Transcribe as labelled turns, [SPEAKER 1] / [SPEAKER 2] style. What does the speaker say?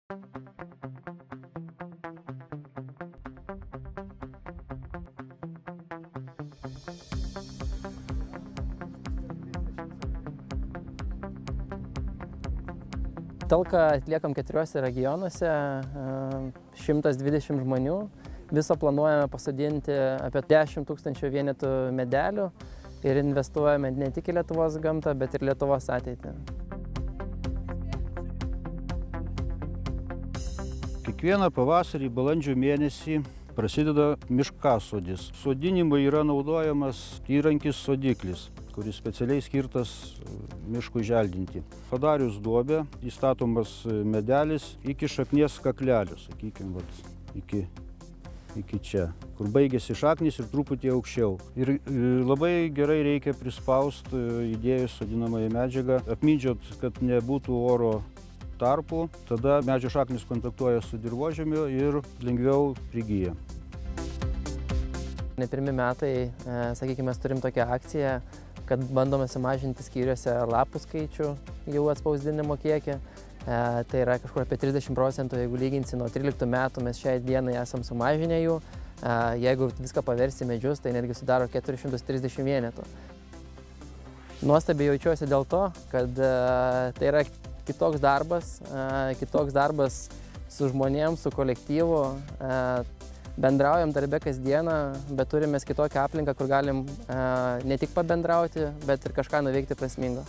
[SPEAKER 1] Talką atliekam 4 regionuose, 120 žmonių. Viso planuojame pasodinti apie 10 000 vienetų medelių ir investuojame ne tik į Lietuvos gamtą, bet ir Lietuvos ateitį.
[SPEAKER 2] Kiekvieną pavasarį balandžio mėnesį prasideda miškasodis. Sodinimui yra naudojamas įrankis sodiklis, kuris specialiai skirtas miškui želdinti. Padarius duobę, įstatomas medelis iki šaknies kaklelio, sakykime, iki čia, kur baigėsi šaknis ir truputį aukščiau. Ir labai gerai reikia prispausti įdėjus sodinamąją medžiagą, apmydžiot, kad nebūtų oro tarpų, tada medžio šaknis kontaktuoja su dirvožemiu ir lengviau prigyja.
[SPEAKER 1] Ne pirmi metai, sakykime, mes turim tokią akciją, kad bandome sumažinti skyriuose lapų skaičių, jau atspausdinimo kiekį. Tai yra kažkur apie 30%, jeigu lyginsi nuo 13 metų, mes šiai dienai esam sumažinę jų. Jeigu viską paversi medžius, tai netgi sudaro 430 vienetų. Nuostabiai jaučiuosi dėl to, kad tai yra kitoks darbas su žmonėms, su kolektyvu. Bendraujam darbe kasdieną, bet turime kitokią aplinką, kur galim ne tik pabendrauti, bet ir kažką nuveikti prasmingo.